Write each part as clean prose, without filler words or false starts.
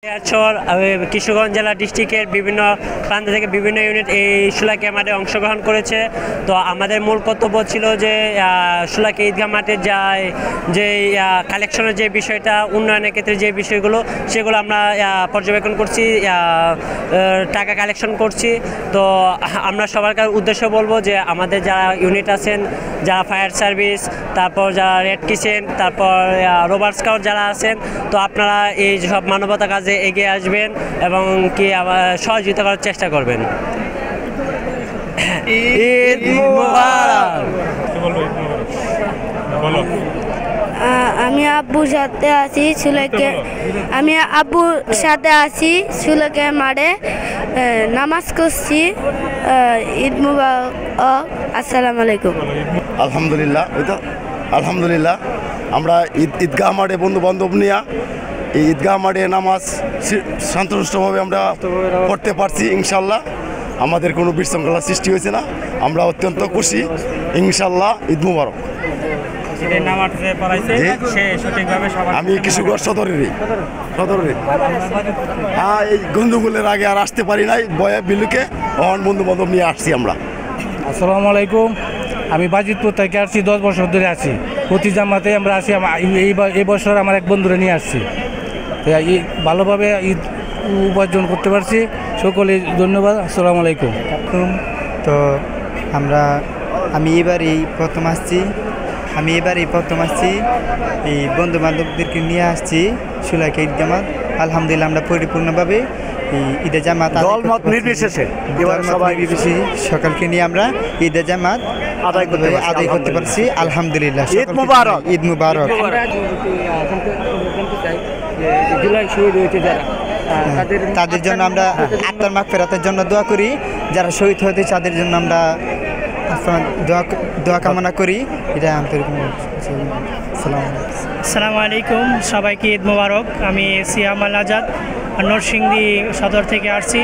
এরপর কিশোরগঞ্জ জেলা ডিস্ট্রিক্টের বিভিন্ন প্রান্ত থেকে বিভিন্ন ইউনিট এই শোলাকিয়া মাঠে অংশগ্রহণ করেছে। তো আমাদের মূল কর্তব্য ছিল যে শোলাকিয়া ঈদগাহ মাঠে যে কালেকশনের যে বিষয়টা, উন্নয়নের ক্ষেত্রে যে বিষয়গুলো সেগুলো আমরা পর্যবেক্ষণ করছি, টাকা কালেকশন করছি। তো আমরা সবার উদ্দেশ্য বলবো যে আমাদের যারা ইউনিট আছেন, যারা ফায়ার সার্ভিস, তারপর যারা রেড কিচেন, তারপর রোভার স্কাউট যারা আছেন, তো আপনারা এই সব মানবতা কাজে এগিয়ে আসবেন এবং কি সহযোগিতা করার চেষ্টা করবেন। ঈদ মুবারক। আমি আব্বুর সাথে আছি শোলাকিয়া মাঠে নামাজ করছি। ঈদ মুবারক। আসসালামু আলাইকুম। আলহামদুলিল্লাহ আমরা ঈদগাহ মাঠে বন্ধু বান্ধব নিয়ে এই ঈদগাহ মাঠে নামাজ শান্তভাবে আমরা পড়তে পারছি। ইনশাল্লাহ আমাদের কোনো বিশৃঙ্খলা সৃষ্টি হয়েছে না, আমরা অত্যন্ত খুশি। ইনশাল্লাহ ঈদ মুবারক। আমি কিশোরগঞ্জ সদরের হ্যাঁ, এই গন্ডগোলের আগে আর আসতে পারি নাই, বয়া বিলুকে অহন বন্ধু বান্ধব নিয়ে আসছি আমরা। আসসালামু আলাইকুম। আমি বাজিতপুর থেকে আসছি, 10 বছর ধরে আছি। প্রতি জামাতে আমরা আসি। এই বছর আমার এক বন্ধুরা নিয়ে আসছি, ভালোভাবে ঈদ উপার্জন করতে পারছি। সকলে ধন্যবাদ। আসসালামু আলাইকুম। তো আমি এবারই প্রথম আসছি। এই বন্ধু বান্ধবদেরকে নিয়ে আসছি শোলাকিয়া ঈদগাহ মাঠ। আলহামদুলিল্লাহ আমরা পরিপূর্ণভাবে এই ঈদের জামাত নির্বিশেষে সকালকে নিয়ে আমরা ঈদের জামাত আদায় করতে পারছি। আলহামদুলিল্লাহ। ঈদ মুবারক। ঈদ মুবারক। তাদের জন্য আমরা আত্মার মাগফিরাতের জন্য দোয়া করি। যারা শহীদ হয়েছে তাদের জন্য আমরা দোয়া কামনা করি। এটা আসসালামু আলাইকুম, সবাইকে ঈদ মোবারক। আমি সিয়াম আল আজাদ নরসিংদী সদর থেকে আসছি।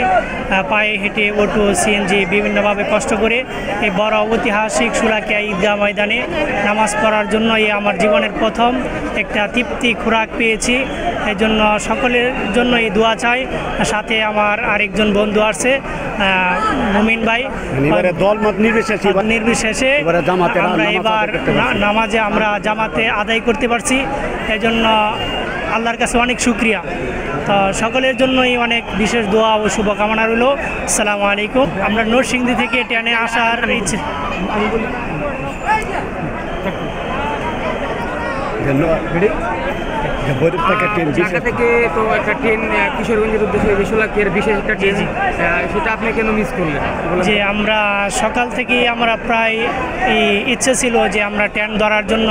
পায়ে হেঁটে, অটো, সিএনজি বিভিন্নভাবে কষ্ট করে এই বড় ঐতিহাসিক শোলাকিয়া ঈদগাহ ময়দানে নামাজ পড়ার জন্য আমার জীবনের প্রথম একটা তৃপ্তি খোরাক পেয়েছি। এই জন্য সকলের জন্য এই দোয়া চাই। সাথে আমার আরেকজন বন্ধু আছে মুমিন ভাই। নির্বিশেষে আমরা এবার নামাজে আমরা জামাতে আদায় করতে পারছি। এই জন্য আল্লাহর কাছে অনেক শুকরিয়া। তো সকলের জন্যই অনেক বিশেষ দোয়া ও শুভকামনা রইল। আসসালামু আলাইকুম। আমরা নরসিংদী থেকে ট্রেনে আসার ইচ্ছে। ঢাকা থেকে তো একটা ট্রেন কিশোরগঞ্জের উদ্দেশ্যে শোলাকিয়ার বিশেষ একটা ট্রেন, সেটা আপনি কেন মিস করলেন? যে আমরা সকাল থেকেই আমরা প্রায় ইচ্ছে ছিল যে আমরা ট্রেন ধরার জন্য,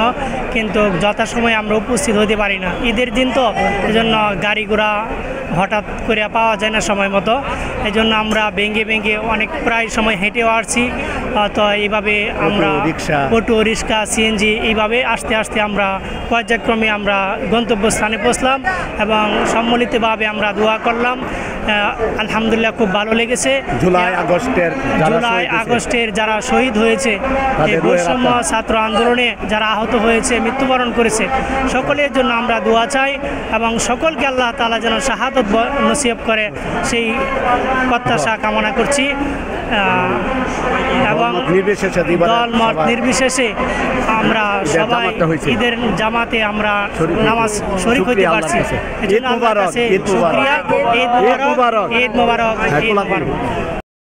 কিন্তু যথাসময়ে আমরা উপস্থিত হতে পারি না। ঈদের দিন তো, এই জন্য গাড়ি ঘোড়া হঠাৎ করে পাওয়া যায় না সময় মতো। এই জন্য আমরা ভেঙে অনেক প্রায় সময় হেঁটেও আসছি। তো এইভাবে আমরা অটো, রিক্সা, সিএনজি এইভাবে আস্তে আস্তে আমরা পর্যায়ক্রমে আমরা গন্তব্যস্থানে পৌঁছলাম এবং সম্মিলিতভাবে আমরা দোয়া করলাম। আলহামদুলিল্লাহ খুব ভালো লেগেছে। জুলাই আগস্টের যারা শহীদ হয়েছে, এই বৈষম্য ছাত্র আন্দোলনে যারা আহত হয়েছে, মৃত্যুবরণ করেছে, সকলের জন্য আমরা দোয়া চাই এবং সকলকে আল্লাহ তাআলা যেন শাহাদত নসিব করে সেই প্রত্যাশা কামনা করছি। এবং দলমত নির্বিশেষে আমরা সবাই ঈদের জামাতে আমরা নামাজ শরীক হতে পারছি। ঈদ মুবারক। ঈদ মুবারক।